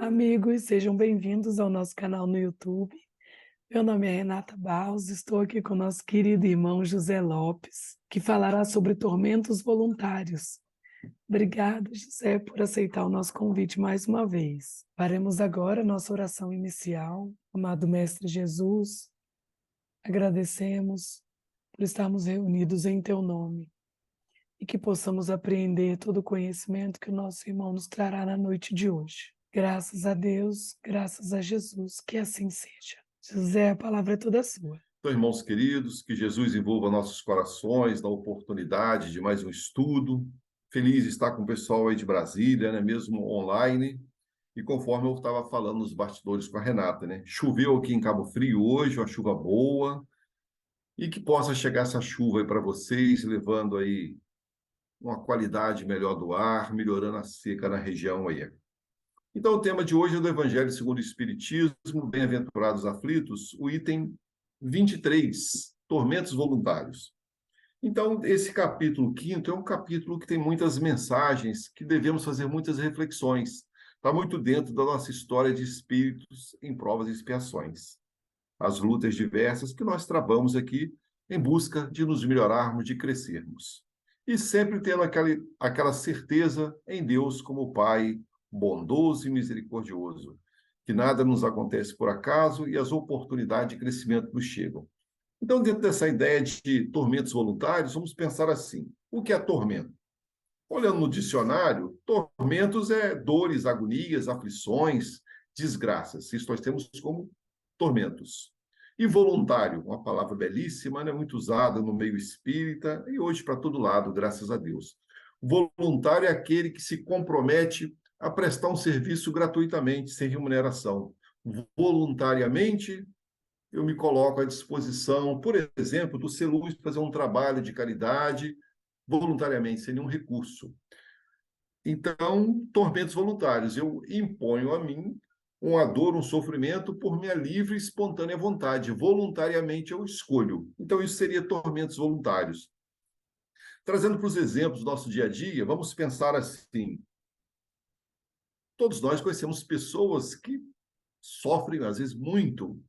Amigos, sejam bem-vindos ao nosso canal no YouTube. Meu nome é Renata Barros, estou aqui com o nosso querido irmão José Lopes, que falará sobre tormentos voluntários. Obrigada, José, por aceitar o nosso convite mais uma vez. Faremos agora nossa oração inicial. Amado Mestre Jesus, agradecemos por estarmos reunidos em Teu nome e que possamos apreender todo o conhecimento que o nosso irmão nos trará na noite de hoje. Graças a Deus, graças a Jesus, que assim seja. José, a palavra é toda sua. Então, irmãos queridos, que Jesus envolva nossos corações na oportunidade de mais um estudo. Feliz de estar com o pessoal aí de Brasília, né, mesmo online. E conforme eu estava falando nos bastidores com a Renata, né, choveu aqui em Cabo Frio hoje, uma chuva boa, e que possa chegar essa chuva aí para vocês, levando aí uma qualidade melhor do ar, melhorando a seca na região aí. Então, o tema de hoje é do Evangelho segundo o Espiritismo, Bem-aventurados aflitos, o item 23, tormentos voluntários. Então, esse capítulo quinto é um capítulo que tem muitas mensagens, que devemos fazer muitas reflexões. Está muito dentro da nossa história de espíritos em provas e expiações. As lutas diversas que nós travamos aqui em busca de nos melhorarmos, de crescermos. E sempre tendo aquela certeza em Deus como Pai bondoso e misericordioso, que nada nos acontece por acaso e as oportunidades de crescimento nos chegam. Então, dentro dessa ideia de tormentos voluntários, vamos pensar assim: o que é tormento? Olhando no dicionário, tormentos é dores, agonias, aflições, desgraças. Isso nós temos como tormentos. E voluntário, uma palavra belíssima, né, muito usada no meio espírita e hoje para todo lado, graças a Deus. Voluntário é aquele que se compromete a prestar um serviço gratuitamente, sem remuneração. Voluntariamente, eu me coloco à disposição, por exemplo, do Celuz para fazer um trabalho de caridade voluntariamente, sem nenhum recurso. Então, tormentos voluntários. Eu imponho a mim uma dor, um sofrimento por minha livre e espontânea vontade. Voluntariamente eu escolho. Então, isso seria tormentos voluntários. Trazendo para os exemplos do nosso dia a dia, vamos pensar assim. Todos nós conhecemos pessoas que sofrem, às vezes, muito.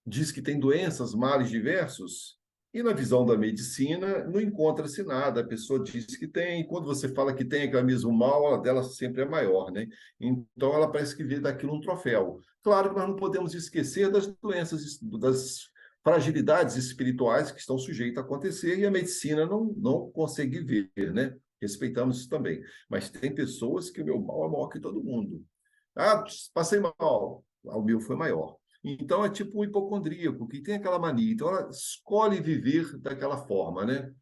Diz que tem doenças, males diversos, e na visão da medicina não encontra-se nada. A pessoa diz que tem, e quando você fala que tem aquele mesmo mal, a dela sempre é maior, né? Então ela parece que vê daquilo um troféu. Claro que nós não podemos esquecer das doenças, das fragilidades espirituais que estão sujeitas a acontecer e a medicina não consegue ver, né? Respeitamos isso também. Mas tem pessoas que o meu mal é maior que todo mundo. Ah, passei mal, o meu foi maior. Então, é tipo um hipocondríaco, que tem aquela mania. Então, ela escolhe viver daquela forma, né?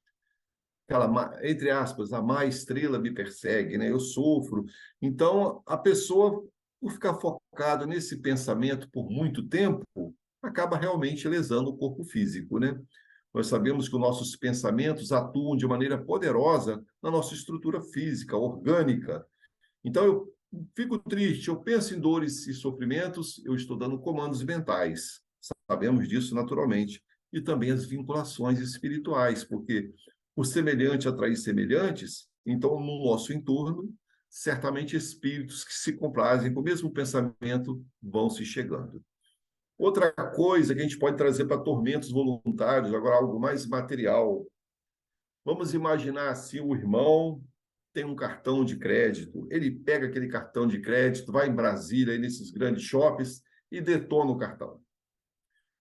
Aquela, entre aspas, a má estrela me persegue, né? Eu sofro. Então, a pessoa, por ficar focado nesse pensamento por muito tempo, acaba realmente lesando o corpo físico, né? Nós sabemos que os nossos pensamentos atuam de maneira poderosa na nossa estrutura física, orgânica. Então, eu fico triste, eu penso em dores e sofrimentos, eu estou dando comandos mentais. Sabemos disso naturalmente. E também as vinculações espirituais, porque o semelhante atrair semelhantes, então, no nosso entorno, certamente espíritos que se comprazem com o mesmo pensamento vão se chegando. Outra coisa que a gente pode trazer para tormentos voluntários, agora algo mais material. Vamos imaginar assim, o irmão tem um cartão de crédito, ele pega aquele cartão de crédito, vai em Brasília, aí nesses grandes shoppings, e detona o cartão.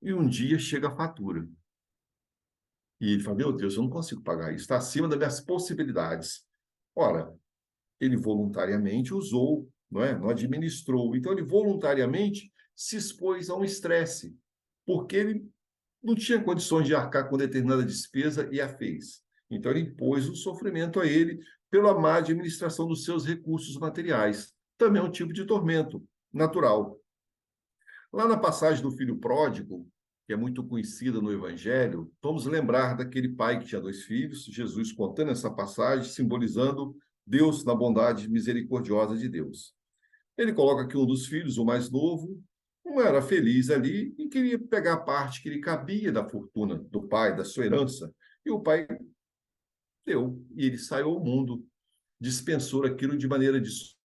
E um dia chega a fatura. E ele fala, meu Deus, eu não consigo pagar isso, está acima das minhas possibilidades. Ora, ele voluntariamente usou, não é? Não administrou. Então, ele voluntariamente se expôs a um estresse, porque ele não tinha condições de arcar com determinada despesa e a fez. Então, ele impôs o sofrimento a ele pela má administração dos seus recursos materiais. Também é um tipo de tormento natural. Lá na passagem do filho pródigo, que é muito conhecida no Evangelho, vamos lembrar daquele pai que tinha dois filhos, Jesus contando essa passagem, simbolizando Deus na bondade misericordiosa de Deus. Ele coloca que um dos filhos, o mais novo, não era feliz ali e queria pegar a parte que lhe cabia da fortuna do pai, da sua herança. E o pai deu, e ele saiu ao mundo, dispensou aquilo de maneira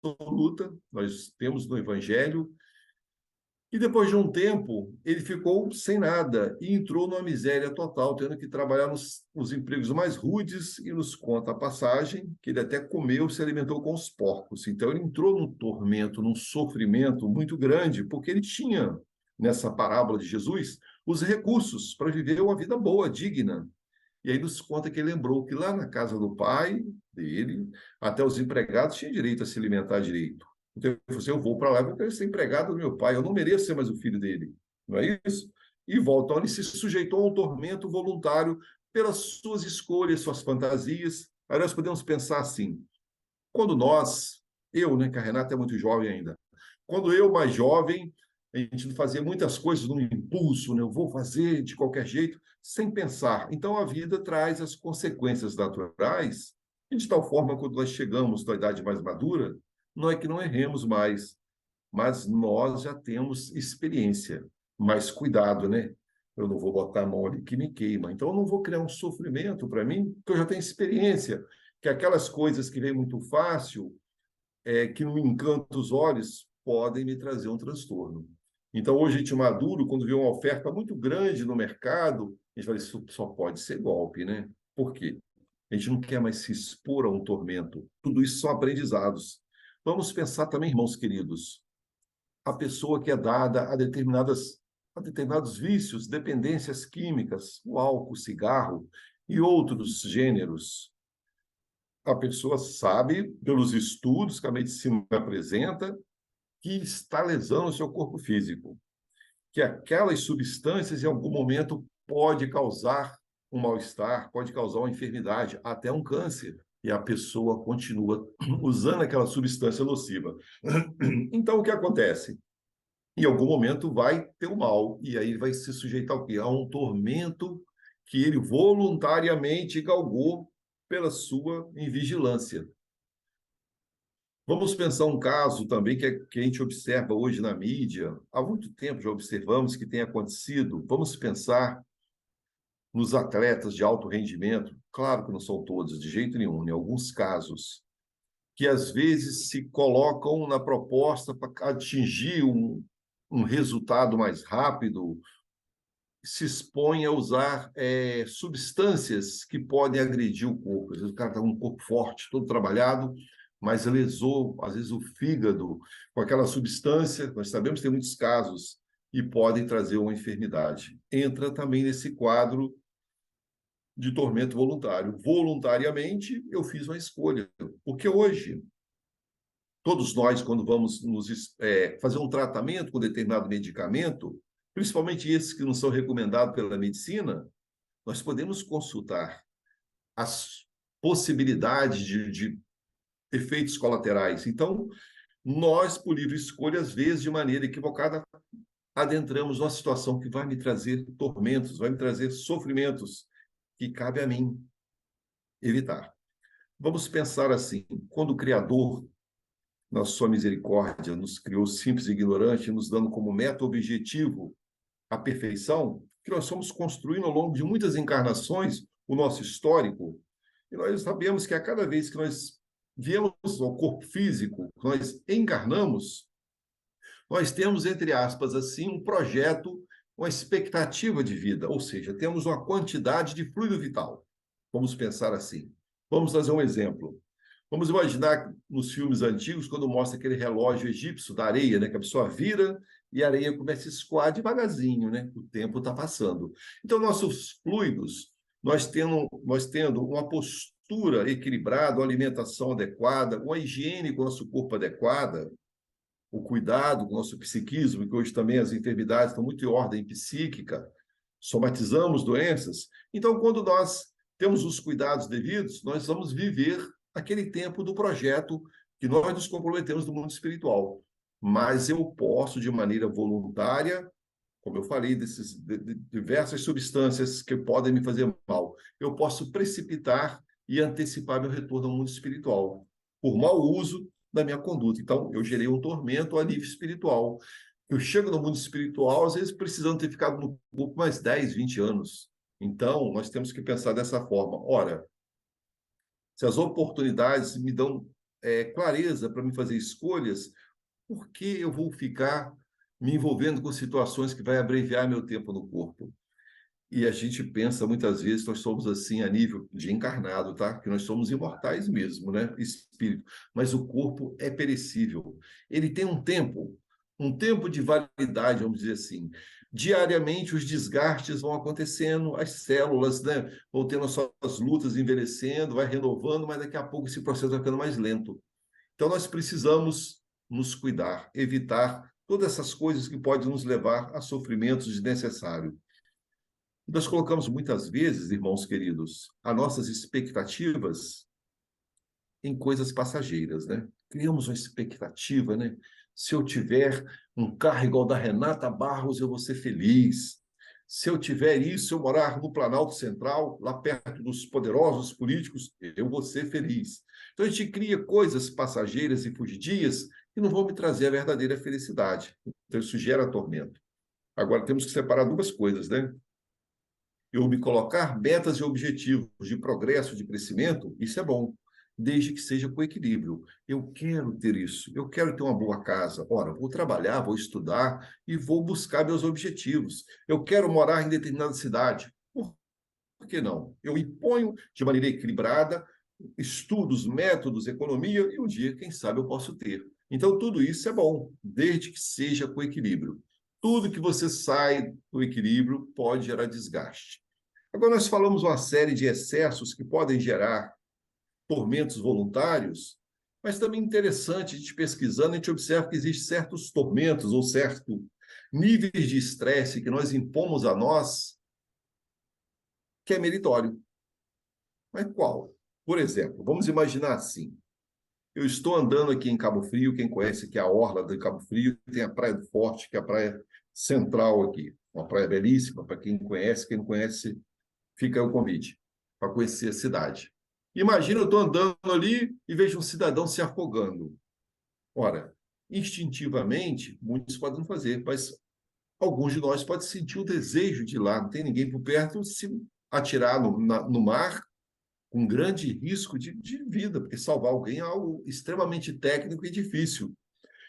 absoluta, nós temos no Evangelho. E depois de um tempo, ele ficou sem nada e entrou numa miséria total, tendo que trabalhar nos empregos mais rudes, e nos conta a passagem que ele até comeu, se alimentou com os porcos. Então ele entrou num tormento, num sofrimento muito grande, porque ele tinha, nessa parábola de Jesus, os recursos para viver uma vida boa, digna. E aí nos conta que ele lembrou que lá na casa do pai dele, até os empregados tinham direito a se alimentar direito. Então, ele falou assim, eu vou para lá, eu vou querer ser empregado do meu pai, eu não mereço ser mais o filho dele. Não é isso? E volta, então, ele se sujeitou a um tormento voluntário pelas suas escolhas, suas fantasias. Aí nós podemos pensar assim, quando nós, eu, né, que a Renata é muito jovem ainda, quando eu, mais jovem, a gente fazia muitas coisas num impulso, né? Eu vou fazer de qualquer jeito, sem pensar. Então, a vida traz as consequências naturais, e de tal forma, quando nós chegamos à idade mais madura, não é que não erremos mais, mas nós já temos experiência. Mais cuidado, né? Eu não vou botar a mão ali que me queima. Então, eu não vou criar um sofrimento para mim, porque eu já tenho experiência, que aquelas coisas que vêm muito fácil, que não encanta os olhos, podem me trazer um transtorno. Então, hoje, a gente maduro, quando vê uma oferta muito grande no mercado, a gente fala, isso só pode ser golpe, né? Por quê? A gente não quer mais se expor a um tormento. Tudo isso são aprendizados. Vamos pensar também, irmãos queridos, a pessoa que é dada a determinados vícios, dependências químicas, o álcool, o cigarro e outros gêneros. A pessoa sabe, pelos estudos que a medicina apresenta, que está lesando o seu corpo físico, que aquelas substâncias, em algum momento, pode causar um mal-estar, pode causar uma enfermidade, até um câncer. E a pessoa continua usando aquela substância nociva. Então, o que acontece? Em algum momento vai ter o mal, e aí ele vai se sujeitar ao quê? A um tormento que ele voluntariamente galgou pela sua invigilância. Vamos pensar um caso também que a gente observa hoje na mídia, há muito tempo já observamos que tem acontecido. Vamos pensar nos atletas de alto rendimento, claro que não são todos, de jeito nenhum, em alguns casos, que às vezes se colocam na proposta para atingir um resultado mais rápido, se expõem a usar substâncias que podem agredir o corpo. Às vezes o cara está com um corpo forte, todo trabalhado, mas lesou, às vezes, o fígado com aquela substância. Nós sabemos que tem muitos casos e podem trazer uma enfermidade. Entra também nesse quadro de tormento voluntário. Voluntariamente, eu fiz uma escolha, porque hoje todos nós, quando vamos fazer um tratamento com determinado medicamento, principalmente esses que não são recomendados pela medicina, nós podemos consultar as possibilidades de efeitos colaterais. Então, nós, por livre escolha, às vezes, de maneira equivocada, adentramos numa situação que vai me trazer tormentos, vai me trazer sofrimentos, que cabe a mim evitar. Vamos pensar assim, quando o Criador, na sua misericórdia, nos criou simples e ignorante, nos dando como meta-objetivo a perfeição, que nós somos construindo ao longo de muitas encarnações o nosso histórico, e nós sabemos que a cada vez que nós viemos ao corpo físico, nós encarnamos, nós temos, entre aspas, assim, um projeto, uma expectativa de vida, ou seja, temos uma quantidade de fluido vital. Vamos pensar assim. Vamos fazer um exemplo. Vamos imaginar nos filmes antigos, quando mostra aquele relógio egípcio da areia, né, que a pessoa vira e a areia começa a escoar devagarzinho, né? O tempo está passando. Então, nossos fluidos, nós tendo uma postura equilibrada, uma alimentação adequada, uma higiene com o nosso corpo adequada, o cuidado com o nosso psiquismo, que hoje também as enfermidades estão muito em ordem psíquica, somatizamos doenças. Então, quando nós temos os cuidados devidos, nós vamos viver aquele tempo do projeto que nós nos comprometemos no mundo espiritual. Mas eu posso, de maneira voluntária, como eu falei, de diversas substâncias que podem me fazer mal, eu posso precipitar e antecipar meu retorno ao mundo espiritual, por mau uso da minha conduta. Então, eu gerei um tormento a nível espiritual. Eu chego no mundo espiritual, às vezes, precisando ter ficado no corpo mais 10, 20 anos. Então, nós temos que pensar dessa forma. Ora, se as oportunidades me dão clareza para me fazer escolhas, por que eu vou ficar me envolvendo com situações que vai abreviar meu tempo no corpo? E a gente pensa muitas vezes nós somos assim a nível de encarnado, tá? Que nós somos imortais mesmo, né? Espírito. Mas o corpo é perecível. Ele tem um tempo de validade, vamos dizer assim. Diariamente os desgastes vão acontecendo, as células, né, vão tendo as suas lutas, envelhecendo, vai renovando, mas daqui a pouco esse processo vai ficando mais lento. Então nós precisamos nos cuidar, evitar todas essas coisas que podem nos levar a sofrimentos desnecessários. Nós colocamos muitas vezes, irmãos queridos, as nossas expectativas em coisas passageiras, né? Criamos uma expectativa, né? Se eu tiver um carro igual da Renata Barros, eu vou ser feliz. Se eu tiver isso, eu morar no Planalto Central, lá perto dos poderosos políticos, eu vou ser feliz. Então a gente cria coisas passageiras e fugidias que não vão me trazer a verdadeira felicidade. Então isso gera tormento. Agora temos que separar duas coisas, né? Eu me colocar metas e objetivos de progresso, de crescimento, isso é bom, desde que seja com equilíbrio. Eu quero ter isso, eu quero ter uma boa casa. Ora, vou trabalhar, vou estudar e vou buscar meus objetivos. Eu quero morar em determinada cidade. Por que não? Eu imponho de maneira equilibrada estudos, métodos, economia, e um dia, quem sabe, eu posso ter. Então, tudo isso é bom, desde que seja com equilíbrio. Tudo que você sai do equilíbrio pode gerar desgaste. Agora, nós falamos uma série de excessos que podem gerar tormentos voluntários, mas também interessante, a gente pesquisando, a gente observa que existem certos tormentos ou certos níveis de estresse que nós impomos a nós, que é meritório. Mas qual? Por exemplo, vamos imaginar assim, eu estou andando aqui em Cabo Frio, quem conhece aqui a orla de Cabo Frio, tem a Praia do Forte, que é a praia central aqui, uma praia belíssima, para quem não conhece, fica o convite para conhecer a cidade. Imagina, eu estou andando ali e vejo um cidadão se afogando. Ora, instintivamente, muitos podem fazer, mas alguns de nós podem sentir o desejo de ir lá, não tem ninguém por perto, se atirar no mar com grande risco de vida, porque salvar alguém é algo extremamente técnico e difícil.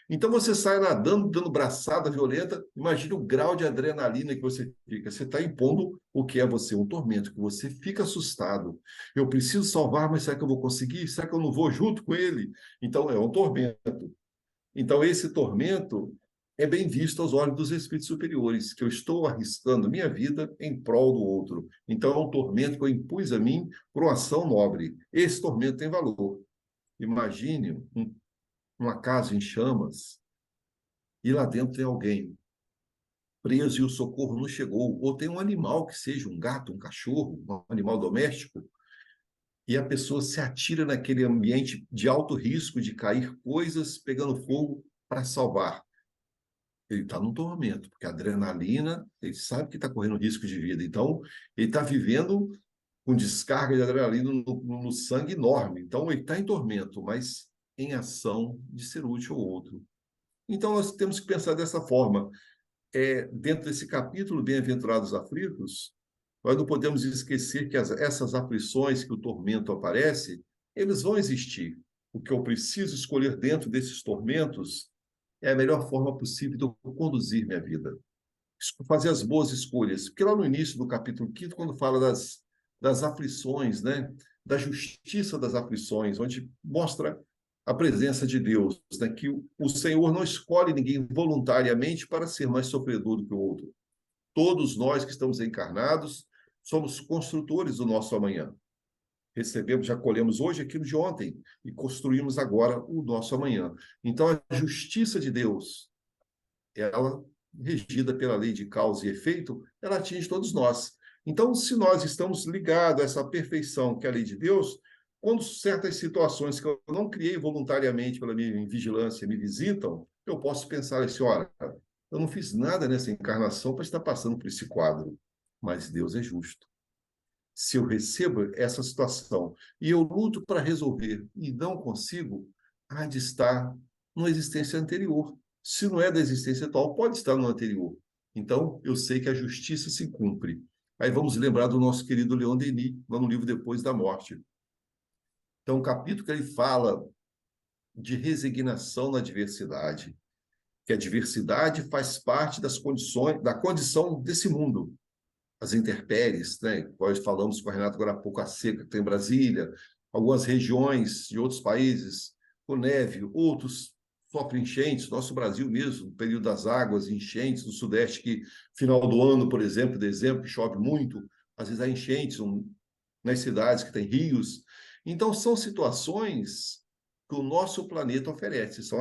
Então você sai nadando, dando braçada violenta, imagine o grau de adrenalina que você fica. Você está impondo o que é você, um tormento, que você fica assustado. Eu preciso salvar, mas será que eu vou conseguir? Será que eu não vou junto com ele? Então é um tormento. Então esse tormento é bem visto aos olhos dos espíritos superiores, que eu estou arriscando minha vida em prol do outro. Então é um tormento que eu impus a mim por uma ação nobre. Esse tormento tem valor. Imagine uma casa em chamas e lá dentro tem alguém preso e o socorro não chegou, ou tem um animal que seja um gato, um cachorro, um animal doméstico, e a pessoa se atira naquele ambiente de alto risco de cair coisas pegando fogo para salvar. Ele está num tormento, porque a adrenalina, ele sabe que está correndo risco de vida, então ele está vivendo com descarga de adrenalina no sangue enorme, então ele está em tormento, mas em ação de ser útil ao outro. Então nós temos que pensar dessa forma. Dentro desse capítulo, Bem-aventurados aflitos, nós não podemos esquecer que essas aflições que o tormento aparece, eles vão existir. O que eu preciso escolher dentro desses tormentos é a melhor forma possível de eu conduzir minha vida. Fazer as boas escolhas. Porque lá no início do capítulo 5, quando fala das aflições, né? Da justiça das aflições, onde mostra a presença de Deus, né? Que o Senhor não escolhe ninguém voluntariamente para ser mais sofredor do que o outro. Todos nós que estamos encarnados somos construtores do nosso amanhã. Recebemos, já colhemos hoje aquilo de ontem e construímos agora o nosso amanhã. Então, a justiça de Deus, ela, regida pela lei de causa e efeito, ela atinge todos nós. Então, se nós estamos ligados a essa perfeição que é a lei de Deus, quando certas situações que eu não criei voluntariamente pela minha vigilância me visitam, eu posso pensar assim, olha, eu não fiz nada nessa encarnação para estar passando por esse quadro, mas Deus é justo. Se eu recebo essa situação e eu luto para resolver e não consigo, há de estar numa existência anterior. Se não é da existência atual, pode estar no anterior. Então, eu sei que a justiça se cumpre. Aí vamos lembrar do nosso querido Leon Denis, lá no livro Depois da Morte. Então, o capítulo que ele fala de resignação na diversidade, que a diversidade faz parte das condições, da condição desse mundo. As intempéries, né? Nós falamos com a Renata agora há pouco, a seca que tem em Brasília, algumas regiões de outros países com neve, outros sofrem enchentes, nosso Brasil mesmo, no período das águas, enchentes no Sudeste, que final do ano, por exemplo, dezembro, que chove muito, às vezes há enchentes nas cidades que têm rios. Então, são situações que o nosso planeta oferece, são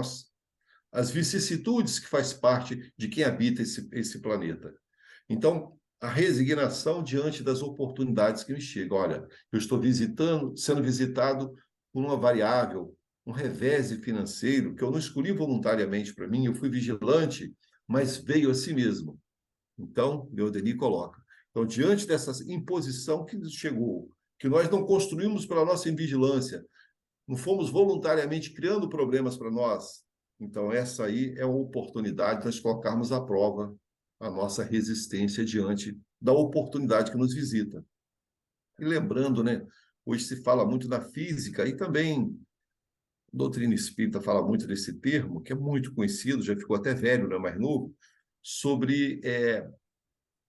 as vicissitudes que faz parte de quem habita esse planeta. Então, a resignação diante das oportunidades que me chegam. Olha, eu estou sendo visitado por uma variável, um revés financeiro que eu não escolhi voluntariamente para mim, eu fui vigilante, mas veio a si mesmo. Então, Denis coloca. Então, diante dessa imposição que nos chegou, que nós não construímos pela nossa invigilância, não fomos voluntariamente criando problemas para nós, então essa aí é uma oportunidade de nós colocarmos à prova a nossa resistência diante da oportunidade que nos visita. E lembrando, né, hoje se fala muito da física e também a doutrina espírita fala muito desse termo, que é muito conhecido, já ficou até velho, não é mais novo, sobre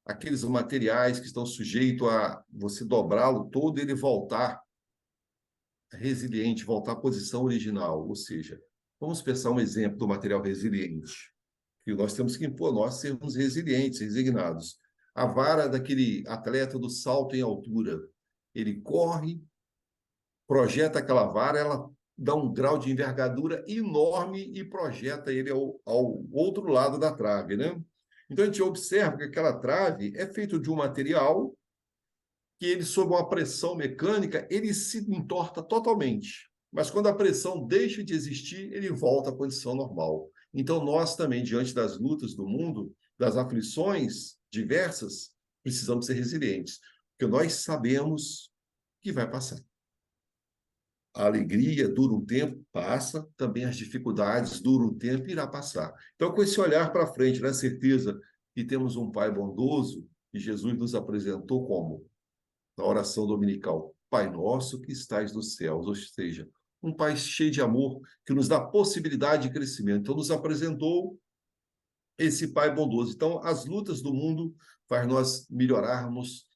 aqueles materiais que estão sujeitos a você dobrá-lo todo e ele voltar resiliente, voltar à posição original. Ou seja, vamos pensar um exemplo do material resiliente, que nós temos que impor, nós sermos resilientes, resignados. A vara daquele atleta do salto em altura, ele corre, projeta aquela vara, ela dá um grau de envergadura enorme e projeta ele ao outro lado da trave, né? Então, a gente observa que aquela trave é feita de um material que ele, sob uma pressão mecânica, ele se entorta totalmente. Mas quando a pressão deixa de existir, ele volta à condição normal. Então, nós também, diante das lutas do mundo, das aflições diversas, precisamos ser resilientes, porque nós sabemos que vai passar. A alegria dura um tempo, passa, também as dificuldades duram um tempo e irá passar. Então, com esse olhar para frente, na certeza que temos um Pai bondoso, que Jesus nos apresentou como na oração dominical, Pai nosso que estais nos céus, ou seja, um Pai cheio de amor, que nos dá possibilidade de crescimento. Então, nos apresentou esse Pai bondoso. Então, as lutas do mundo faz nós melhorarmos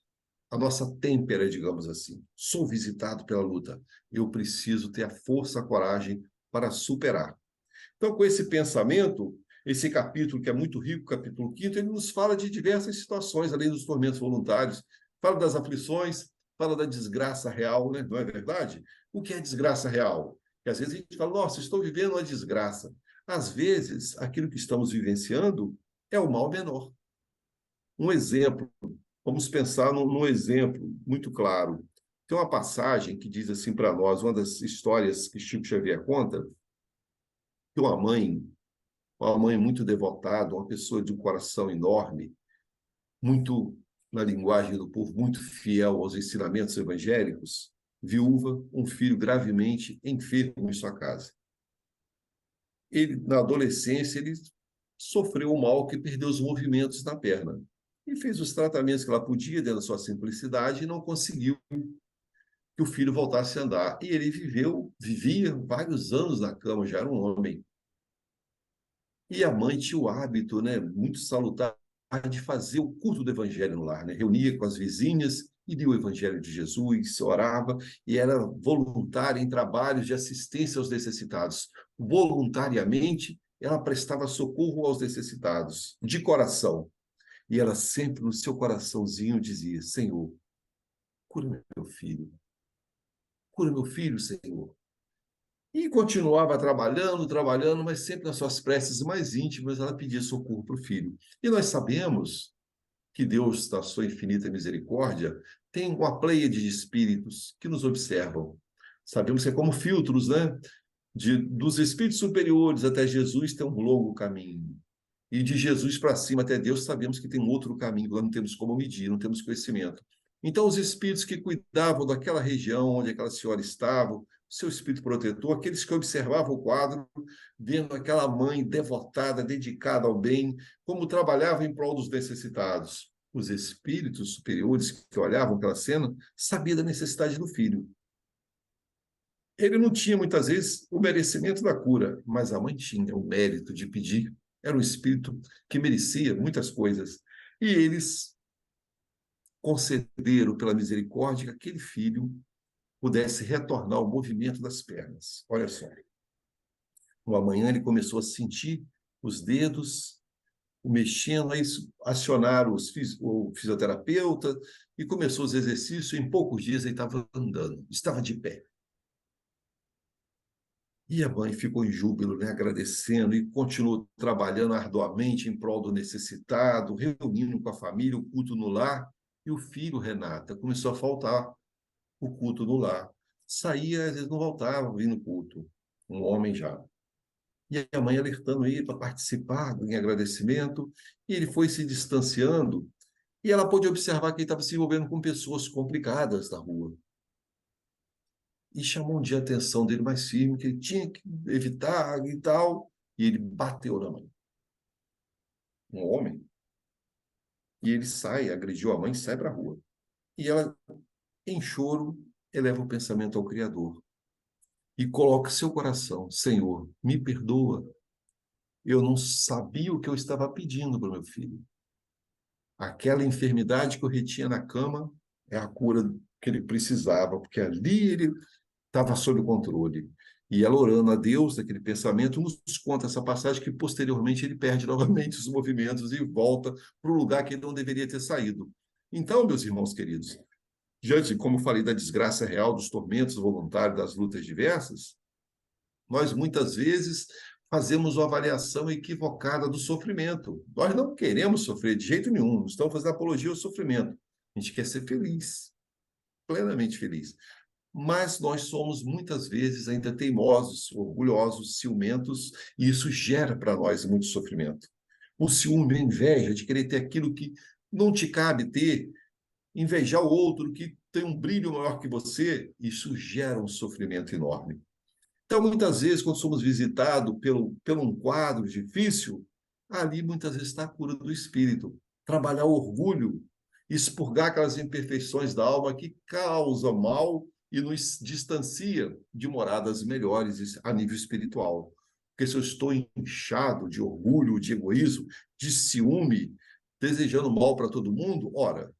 a nossa têmpera, digamos assim. Sou visitado pela luta. Eu preciso ter a força, a coragem para superar. Então, com esse pensamento, esse capítulo, que é muito rico, capítulo 5º, ele nos fala de diversas situações, além dos tormentos voluntários, fala das aflições, fala da desgraça real, né? Não é verdade? O que é desgraça real? Que às vezes a gente fala, nossa, estou vivendo uma desgraça. Às vezes, aquilo que estamos vivenciando é o mal menor. Um exemplo, vamos pensar num exemplo muito claro. Tem uma passagem que diz assim para nós, uma das histórias que Chico Xavier conta, que uma mãe muito devotada, uma pessoa de um coração enorme, muito, na linguagem do povo, muito fiel aos ensinamentos evangélicos, viúva, um filho gravemente enfermo em sua casa. Ele, na adolescência, ele sofreu um mal que perdeu os movimentos na perna. E fez os tratamentos que ela podia, dentro da sua simplicidade, e não conseguiu que o filho voltasse a andar. E ele vivia vários anos na cama, já era um homem. E a mãe tinha o hábito, né, muito salutar, de fazer o culto do evangelho no lar, né? Reunia com as vizinhas e lia o evangelho de Jesus, orava e era voluntária em trabalhos de assistência aos necessitados. Voluntariamente, ela prestava socorro aos necessitados, de coração. E ela sempre no seu coraçãozinho dizia: Senhor, cura meu filho, Senhor. E continuava trabalhando, mas sempre nas suas preces mais íntimas, ela pedia socorro para o filho. E nós sabemos que Deus, na sua infinita misericórdia, tem uma pleiade de espíritos que nos observam. Sabemos que é como filtros, né? Dos espíritos superiores até Jesus tem um longo caminho. E de Jesus para cima até Deus, sabemos que tem um outro caminho, nós não temos como medir, não temos conhecimento. Então, os espíritos que cuidavam daquela região onde aquela senhora estava, seu espírito protetor, aqueles que observavam o quadro, vendo aquela mãe devotada, dedicada ao bem, como trabalhava em prol dos necessitados. Os espíritos superiores que olhavam aquela cena sabiam da necessidade do filho. Ele não tinha, muitas vezes, o merecimento da cura, mas a mãe tinha o mérito de pedir. Era um espírito que merecia muitas coisas. E eles concederam, pela misericórdia, que aquele filho pudesse retornar ao movimento das pernas. Olha só. Uma manhã ele começou a sentir os dedos mexendo, aí acionaram o fisioterapeuta e começou os exercícios. Em poucos dias ele estava andando, estava de pé. E a mãe ficou em júbilo, né, agradecendo, e continuou trabalhando arduamente em prol do necessitado, reunindo com a família o culto no lar. E o filho, Renata, começou a faltar o culto no lar. Saía, às vezes não voltava vindo no culto. Um homem já. E a mãe alertando ele para participar em agradecimento, e ele foi se distanciando, e ela pôde observar que ele estava se envolvendo com pessoas complicadas da rua. E chamou um dia a atenção dele mais firme, que ele tinha que evitar e tal, e ele bateu na mãe. Um homem. E ele sai, agrediu a mãe, sai para a rua. E ela, em choro, eleva o pensamento ao Criador e coloca seu coração: Senhor, me perdoa. Eu não sabia o que eu estava pedindo para o meu filho. Aquela enfermidade que eu retinha na cama é a cura que ele precisava, porque ali ele estava sob controle. E ela orando a Deus, naquele pensamento, nos conta essa passagem que posteriormente ele perde novamente os movimentos e volta para o lugar que ele não deveria ter saído. Então, meus irmãos queridos, diante, como falei, da desgraça real, dos tormentos voluntários, das lutas diversas, nós muitas vezes fazemos uma avaliação equivocada do sofrimento. Nós não queremos sofrer de jeito nenhum, não estamos fazendo apologia ao sofrimento. A gente quer ser feliz, plenamente feliz. Mas nós somos muitas vezes ainda teimosos, orgulhosos, ciumentos, e isso gera para nós muito sofrimento. O ciúme, a inveja de querer ter aquilo que não te cabe ter, invejar o outro que tem um brilho maior que você, isso gera um sofrimento enorme. Então, muitas vezes, quando somos visitados pelo um quadro difícil, ali muitas vezes está a cura do espírito. Trabalhar o orgulho, expurgar aquelas imperfeições da alma que causam mal e nos distancia de moradas melhores a nível espiritual. Porque se eu estou inchado de orgulho, de egoísmo, de ciúme, desejando mal para todo mundo, ora,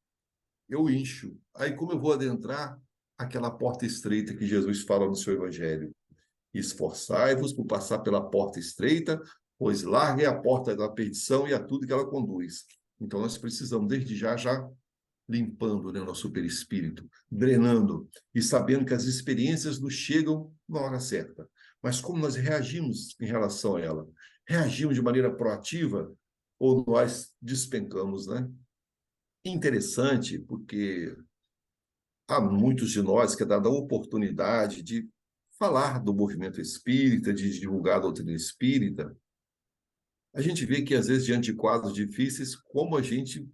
eu incho. Aí como eu vou adentrar aquela porta estreita que Jesus fala no seu evangelho? Esforçai-vos por passar pela porta estreita, pois larga é a porta da perdição e a tudo que ela conduz. Então nós precisamos, desde já limpando, né, o nosso perispírito, drenando e sabendo que as experiências nos chegam na hora certa. Mas como nós reagimos em relação a ela? Reagimos de maneira proativa ou nós despencamos, né? Interessante, porque há muitos de nós que é dada a oportunidade de falar do movimento espírita, de divulgar a doutrina espírita. A gente vê que, às vezes, diante de quadros difíceis, como a gente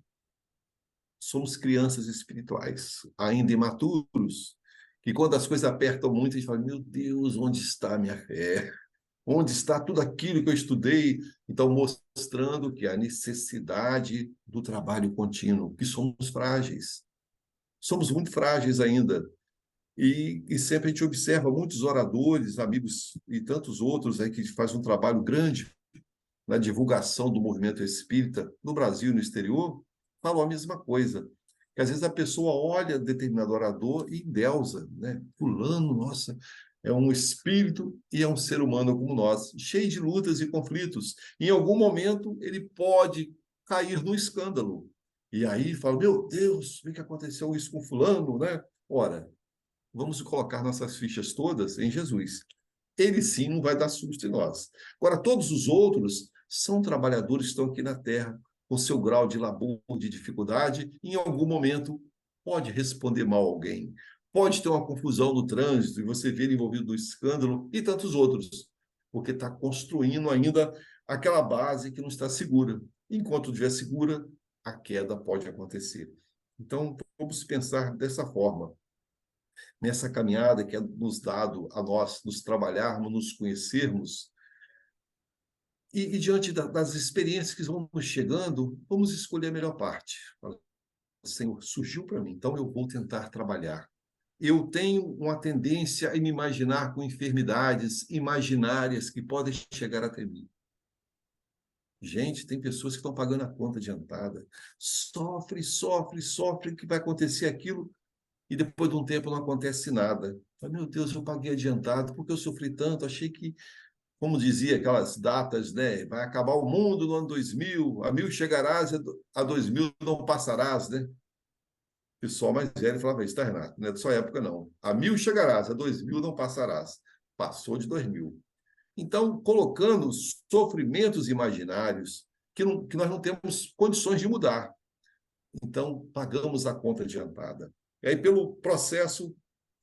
somos crianças espirituais, ainda imaturos, que quando as coisas apertam muito, a gente fala, meu Deus, onde está a minha fé? Onde está tudo aquilo que eu estudei? Então, mostrando que a necessidade do trabalho contínuo, que somos frágeis. Somos muito frágeis ainda. E sempre a gente observa muitos oradores, amigos e tantos outros aí que fazem um trabalho grande na divulgação do movimento espírita no Brasil e no exterior, falam a mesma coisa. Que às vezes a pessoa olha determinado orador e endeusa, né? Fulano, nossa, é um espírito e é um ser humano como nós, cheio de lutas e conflitos. Em algum momento ele pode cair no escândalo. E aí fala, meu Deus, o que aconteceu isso com fulano, né? Ora, vamos colocar nossas fichas todas em Jesus. Ele sim não vai dar susto em nós. Agora, todos os outros são trabalhadores que estão aqui na Terra, com seu grau de labor, de dificuldade, e em algum momento pode responder mal a alguém. Pode ter uma confusão no trânsito e você ver envolvido no escândalo e tantos outros, porque está construindo ainda aquela base que não está segura. Enquanto estiver segura, a queda pode acontecer. Então, vamos pensar dessa forma nessa caminhada que é nos dado a nós, nos trabalharmos, nos conhecermos, e diante das experiências que vão nos chegando, vamos escolher a melhor parte. Senhor, surgiu para mim, então eu vou tentar trabalhar. eu tenho uma tendência a me imaginar com enfermidades imaginárias que podem chegar até mim. Gente, tem pessoas que estão pagando a conta adiantada. Sofre, sofre, sofre, que vai acontecer aquilo, e depois de um tempo não acontece nada. Meu Deus, eu paguei adiantado, porque eu sofri tanto, achei que, como dizia aquelas datas, né? Vai acabar o mundo no ano 2000, a 1000 chegarás, a 2000 não passarás, né? O pessoal mais velho falava isso, tá, Renato? Não é da sua época, não. A 1000 chegarás, a 2000 não passarás. Passou de 2000. Então, colocando sofrimentos imaginários que nós não temos condições de mudar. Então, pagamos a conta adiantada. E aí, pelo processo,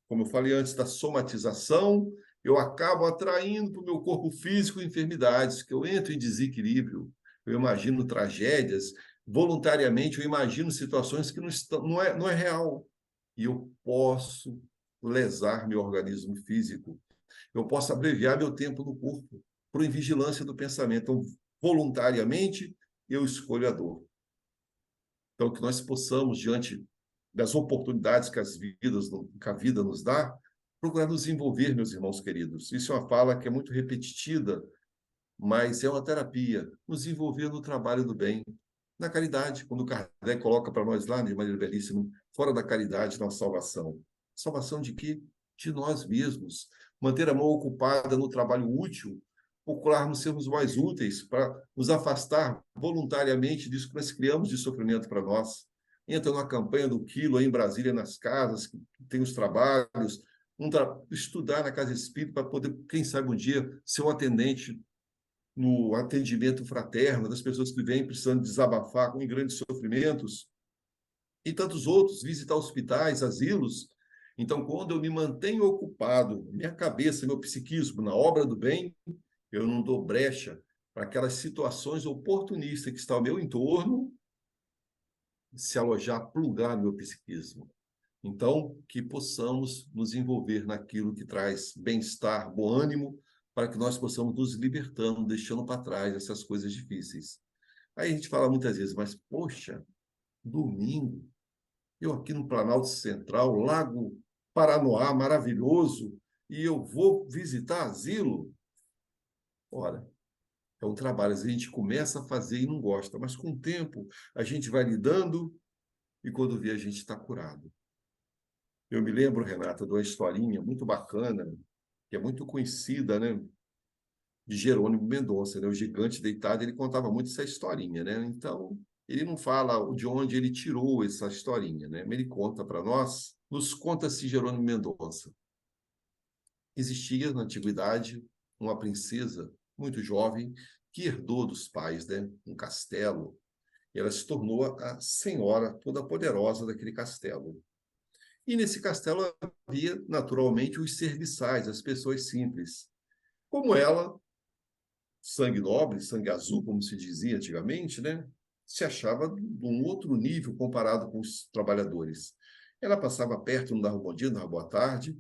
como eu falei antes, da somatização, eu acabo atraindo para o meu corpo físico enfermidades, que eu entro em desequilíbrio, eu imagino tragédias, voluntariamente eu imagino situações que não é real. E eu posso lesar meu organismo físico, eu posso abreviar meu tempo no corpo, por invigilância do pensamento. Então, voluntariamente, eu escolho a dor. Então, que nós possamos, diante das oportunidades que a vida nos dá, procurar nos envolver, meus irmãos queridos. Isso é uma fala que é muito repetitiva, mas é uma terapia. Nos envolver no trabalho do bem, na caridade, quando o Kardec coloca para nós lá, de maneira belíssima, fora da caridade, na salvação. Salvação de quê? De nós mesmos. Manter a mão ocupada no trabalho útil, procurarmos sermos mais úteis para nos afastar voluntariamente disso que nós criamos de sofrimento para nós. Entra na campanha do quilo aí em Brasília, nas casas, que tem os trabalhos, estudar na casa espírita para poder, quem sabe um dia, ser um atendente no atendimento fraterno das pessoas que vêm precisando desabafar com grandes sofrimentos, e tantos outros, visitar hospitais, asilos. Então, quando eu me mantenho ocupado, minha cabeça, meu psiquismo, na obra do bem, eu não dou brecha para aquelas situações oportunistas que estão ao meu entorno se alojar, plugar no meu psiquismo. Então, que possamos nos envolver naquilo que traz bem-estar, bom ânimo, para que nós possamos nos libertando, deixando para trás essas coisas difíceis. Aí a gente fala muitas vezes, mas, poxa, domingo, eu aqui no Planalto Central, Lago Paranoá, maravilhoso, e eu vou visitar asilo? Ora, é um trabalho, a gente começa a fazer e não gosta, mas com o tempo a gente vai lidando e quando vê a gente está curado. Eu me lembro, Renata, de uma historinha muito bacana, que é muito conhecida, né? De Jerônimo Mendonça, né? O Gigante Deitado, ele contava muito essa historinha, né? Então, ele não fala de onde ele tirou essa historinha, né? Mas ele conta para nós, nos conta-se Jerônimo Mendonça. Existia na antiguidade uma princesa muito jovem que herdou dos pais, né, um castelo, e ela se tornou a senhora toda poderosa daquele castelo. E nesse castelo havia, naturalmente, os serviçais, as pessoas simples. Como ela, sangue nobre, sangue azul, como se dizia antigamente, né, se achava de um outro nível comparado com os trabalhadores. Ela passava perto, não dava bom dia, não dava boa tarde,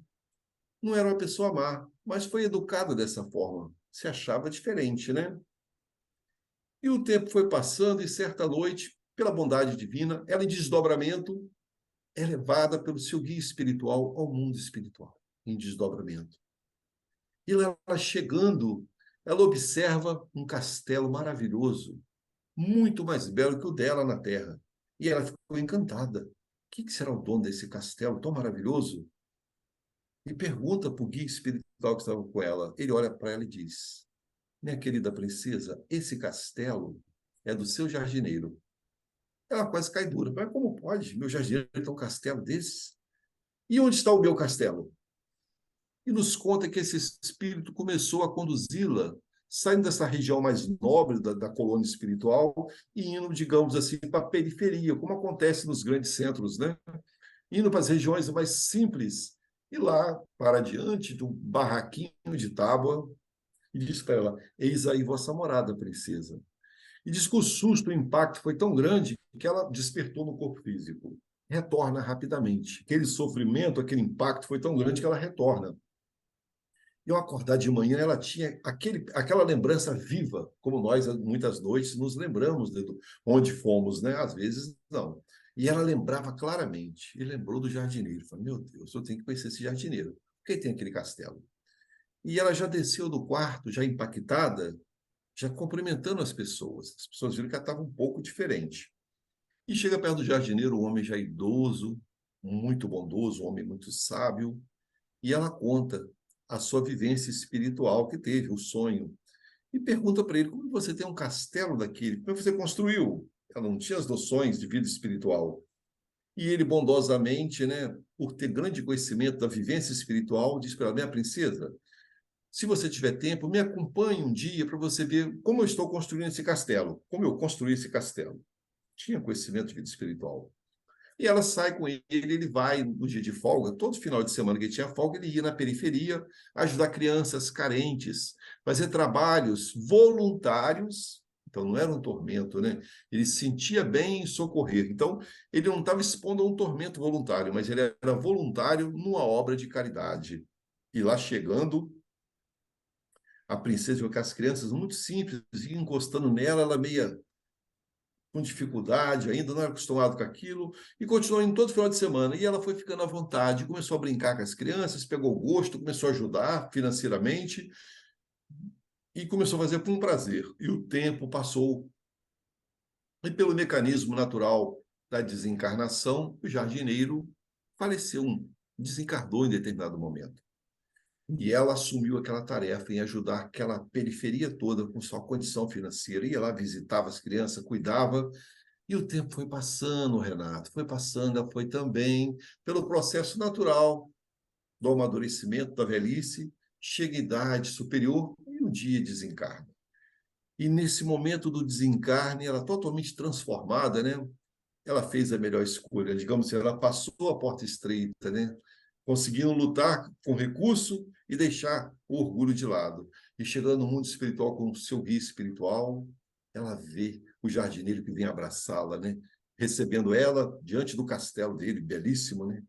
não era uma pessoa má, mas foi educada dessa forma. Se achava diferente, né? E o tempo foi passando e certa noite, pela bondade divina, ela em desdobramento é levada pelo seu guia espiritual ao mundo espiritual, em desdobramento. E ela chegando, ela observa um castelo maravilhoso, muito mais belo que o dela na Terra. E ela ficou encantada. O que será o dono desse castelo tão maravilhoso? E pergunta para o guia espiritual que estava com ela. Ele olha para ela e diz: minha querida princesa, esse castelo é do seu jardineiro. Ela quase cai dura. Mas como pode? Meu jardineiro tem um castelo desse? E onde está o meu castelo? E nos conta que esse espírito começou a conduzi-la, saindo dessa região mais nobre da colônia espiritual e indo, digamos assim, para a periferia, como acontece nos grandes centros, né? Indo para as regiões mais simples. E lá, para diante do barraquinho de tábua, e diz para ela: eis aí vossa morada, princesa. E diz que o susto, o impacto foi tão grande que ela despertou no corpo físico. Retorna rapidamente. Aquele sofrimento, aquele impacto foi tão grande que ela retorna. E ao acordar de manhã, ela tinha aquela lembrança viva, como nós, muitas noites, nos lembramos de onde fomos, né? Às vezes, não. E ela lembrava claramente, e lembrou do jardineiro. Falei, meu Deus, eu tenho que conhecer esse jardineiro. Por que tem aquele castelo? E ela já desceu do quarto, já impactada, já cumprimentando as pessoas. As pessoas viram que ela estava um pouco diferente. E chega perto do jardineiro, um homem já idoso, muito bondoso, um homem muito sábio, e ela conta a sua vivência espiritual que teve, o sonho. E pergunta para ele, como você tem um castelo daquele? Como você construiu? Ela não tinha as noções de vida espiritual. E ele, bondosamente, né, por ter grande conhecimento da vivência espiritual, diz para ela, minha princesa, se você tiver tempo, me acompanhe um dia para você ver como eu estou construindo esse castelo, como eu construí esse castelo. Tinha conhecimento de vida espiritual. E ela sai com ele vai no dia de folga, todo final de semana que ele tinha folga, ele ia na periferia ajudar crianças carentes, fazer trabalhos voluntários. Então, não era um tormento, né? Ele se sentia bem em socorrer. Então, ele não estava expondo a um tormento voluntário, mas ele era voluntário numa obra de caridade. E lá chegando, a princesa com as crianças muito simples, encostando nela, ela meia com dificuldade, ainda não era acostumado com aquilo, e continuou indo todo final de semana. E ela foi ficando à vontade, começou a brincar com as crianças, pegou gosto, começou a ajudar financeiramente e começou a fazer com prazer. E o tempo passou. E pelo mecanismo natural da desencarnação, o jardineiro faleceu, desencarnou em determinado momento. E ela assumiu aquela tarefa em ajudar aquela periferia toda com sua condição financeira. Ia lá, visitava as crianças, cuidava. E o tempo foi passando, Renato, foi passando, ela foi também, pelo processo natural do amadurecimento da velhice, chega a idade superior e um dia desencarna. E nesse momento do desencarne, ela totalmente transformada, né? Ela fez a melhor escolha, digamos assim, ela passou a porta estreita, né? Conseguindo lutar com recurso e deixar o orgulho de lado. E chegando no mundo espiritual com o seu guia espiritual, ela vê o jardineiro que vem abraçá-la, né? Recebendo ela diante do castelo dele, belíssimo, né?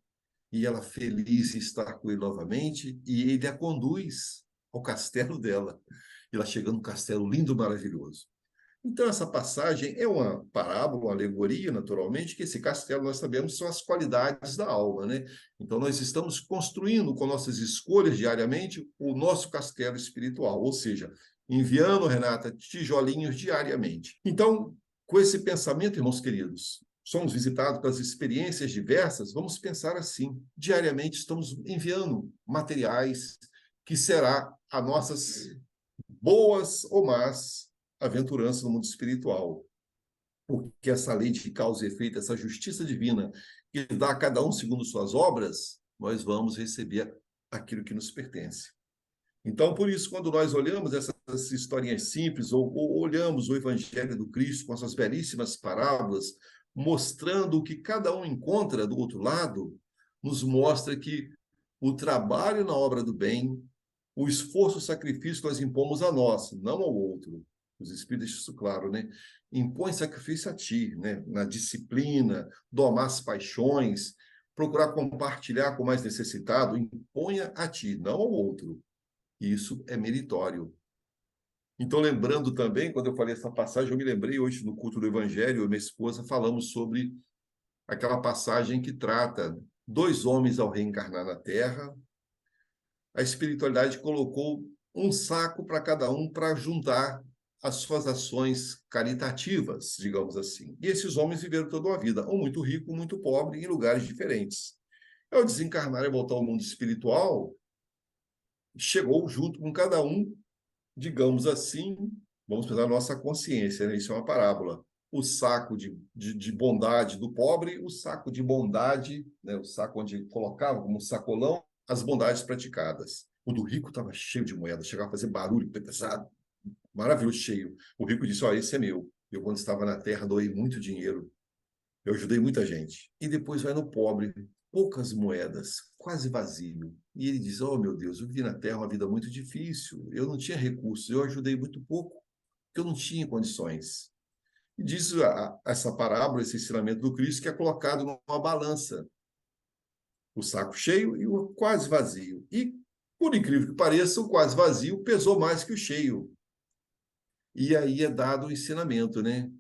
E ela feliz em estar com ele novamente, e ele a conduz ao castelo dela. E ela chega num castelo lindo, maravilhoso. Então, essa passagem é uma parábola, uma alegoria, naturalmente, que esse castelo, nós sabemos, são as qualidades da alma, né? Então, nós estamos construindo com nossas escolhas diariamente o nosso castelo espiritual, ou seja, enviando, Renata, tijolinhos diariamente. Então, com esse pensamento, irmãos queridos, somos visitados pelas experiências diversas, vamos pensar assim, diariamente estamos enviando materiais que será a nossas boas ou más aventurança no mundo espiritual. Porque essa lei de causa e efeito, essa justiça divina, que dá a cada um segundo suas obras, nós vamos receber aquilo que nos pertence. Então, por isso, quando nós olhamos essas historinhas simples, ou olhamos o Evangelho do Cristo com essas belíssimas parábolas, mostrando o que cada um encontra do outro lado, nos mostra que o trabalho na obra do bem, o esforço, o sacrifício que nós impomos a nós, não ao outro. Os Espíritos deixam isso claro, né? Impõe sacrifício a ti, né? Na disciplina, domar as paixões, procurar compartilhar com o mais necessitado, imponha a ti, não ao outro. Isso é meritório. Então, lembrando também, quando eu falei essa passagem, eu me lembrei hoje no culto do Evangelho, eu e minha esposa falamos sobre aquela passagem que trata dois homens ao reencarnar na Terra. A espiritualidade colocou um saco para cada um para juntar as suas ações caritativas, digamos assim. E esses homens viveram toda uma vida, um muito rico, um muito pobre, em lugares diferentes. Ao desencarnar e voltar ao mundo espiritual, chegou junto com cada um, digamos assim, vamos pensar na nossa consciência, né? Isso é uma parábola. O saco de bondade do pobre, o saco de bondade, né? O saco onde colocava como sacolão as bondades praticadas. O do rico estava cheio de moedas, chegava a fazer barulho, pesado, maravilhoso, cheio. O rico disse: Ó, esse é meu. Eu, quando estava na terra, doei muito dinheiro. Eu ajudei muita gente. E depois vai no pobre, poucas moedas, quase vazio. E ele diz: Oh, meu Deus, eu vivi na terra uma vida muito difícil. Eu não tinha recursos, eu ajudei muito pouco, porque eu não tinha condições. E diz essa parábola, esse ensinamento do Cristo, que é colocado numa balança o saco cheio e o quase vazio. E, por incrível que pareça, o quase vazio pesou mais que o cheio. E aí é dado o ensinamento, né?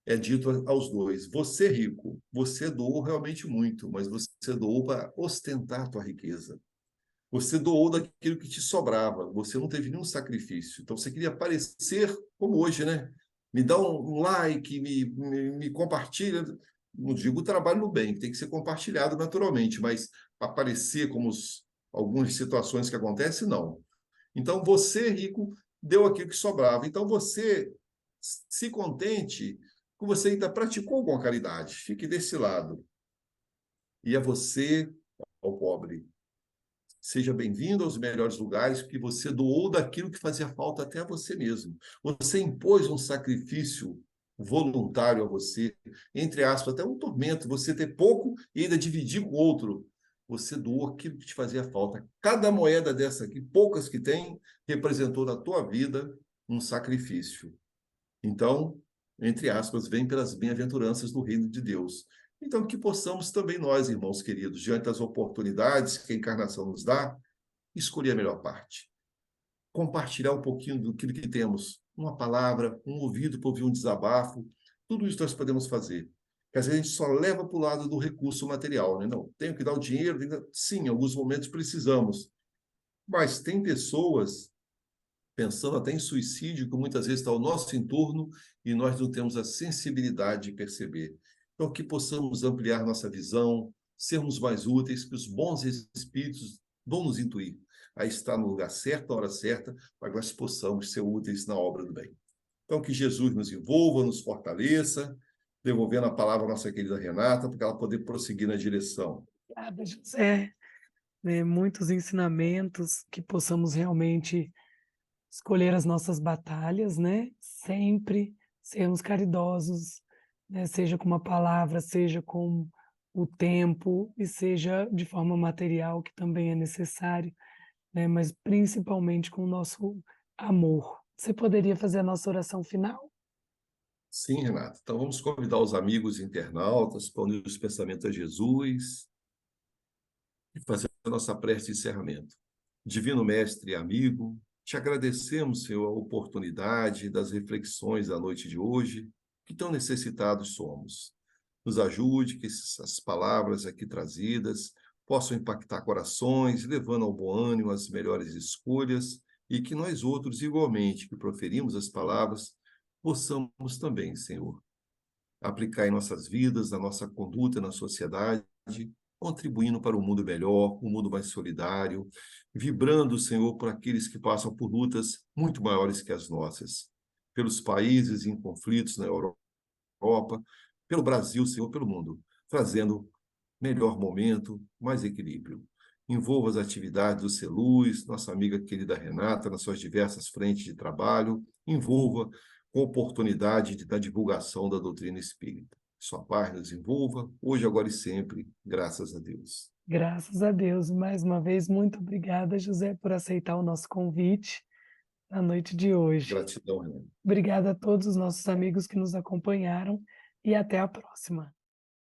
é dito aos dois: você rico, você doou realmente muito, mas você doou para ostentar a tua riqueza. Você doou daquilo que te sobrava, você não teve nenhum sacrifício. Então você queria aparecer como hoje, né? Me dá um like, me compartilha. Não digo trabalho no bem, que tem que ser compartilhado naturalmente, mas aparecer como algumas situações que acontecem, não. Então você, rico, deu aquilo que sobrava. Então você se contente que você ainda praticou alguma caridade. Fique desse lado. E a você, ao pobre, seja bem-vindo aos melhores lugares, porque você doou daquilo que fazia falta até a você mesmo. Você impôs um sacrifício voluntário a você, entre aspas, até um tormento, você ter pouco e ainda dividir com o outro. Você doou aquilo que te fazia falta. Cada moeda dessa aqui, poucas que tem, representou na tua vida um sacrifício. Então, entre aspas, vem pelas bem-aventuranças do reino de Deus. Então, que possamos também nós, irmãos queridos, diante das oportunidades que a encarnação nos dá, escolher a melhor parte. Compartilhar um pouquinho do que temos. Uma palavra, um ouvido para ouvir um desabafo. Tudo isso nós podemos fazer. Porque às vezes a gente só leva para o lado do recurso material, né? Não, tenho que dar o dinheiro. Sim, em alguns momentos precisamos. Mas tem pessoas pensando até em suicídio, que muitas vezes está ao nosso entorno e nós não temos a sensibilidade de perceber. Então, que possamos ampliar nossa visão, sermos mais úteis, que os bons espíritos vão nos intuir a estar no lugar certo, na hora certa, para que nós possamos ser úteis na obra do bem. Então, que Jesus nos envolva, nos fortaleça, devolvendo a palavra à nossa querida Renata, para ela poder prosseguir na direção. Obrigada, José. Muitos ensinamentos, que possamos realmente escolher as nossas batalhas, né? Sempre sermos caridosos, né? Seja com uma palavra, seja com o tempo e seja de forma material, que também é necessário, né? Mas principalmente com o nosso amor. Você poderia fazer a nossa oração final? Sim, Renata. Então, vamos convidar os amigos internautas para unir os pensamentos a Jesus e fazer a nossa prece de encerramento. Divino Mestre e amigo, te agradecemos, Senhor, a oportunidade das reflexões da noite de hoje, que tão necessitados somos. Nos ajude que essas palavras aqui trazidas possam impactar corações, levando ao bom ânimo as melhores escolhas, e que nós outros, igualmente, que proferimos as palavras, possamos também, Senhor, aplicar em nossas vidas, na nossa conduta na sociedade, contribuindo para um mundo melhor, um mundo mais solidário, vibrando, Senhor, por aqueles que passam por lutas muito maiores que as nossas, pelos países em conflitos na Europa, pelo Brasil, Senhor, pelo mundo, trazendo melhor momento, mais equilíbrio. Envolva as atividades do Celuz, nossa amiga querida Renata, nas suas diversas frentes de trabalho, envolva com oportunidade da divulgação da doutrina espírita. Sua paz nos envolva, hoje, agora e sempre, graças a Deus. Graças a Deus. Mais uma vez, muito obrigada, José, por aceitar o nosso convite na noite de hoje. Gratidão, Renata. Obrigada a todos os nossos amigos que nos acompanharam e até a próxima.